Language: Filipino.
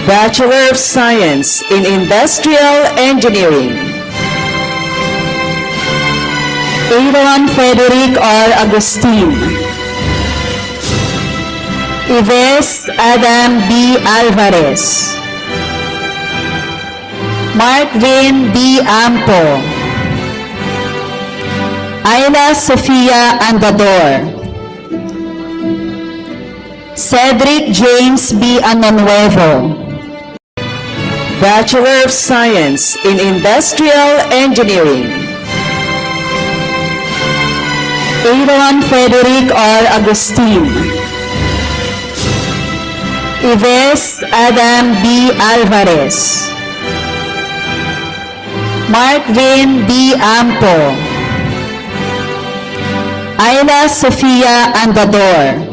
Bachelor of Science in Industrial Engineering. Aaron Frederick R. Agustin. Ives Adam B. Alvarez. Marvin B. Ampo. Ayla Sofia Andador. Cedric James B. Anonuevo. Bachelor of Science in Industrial Engineering. Aaron Frederick R. Agustin. Ives Adam B. Alvarez. Marvin B. Ampo. Ayla Sofia Andador.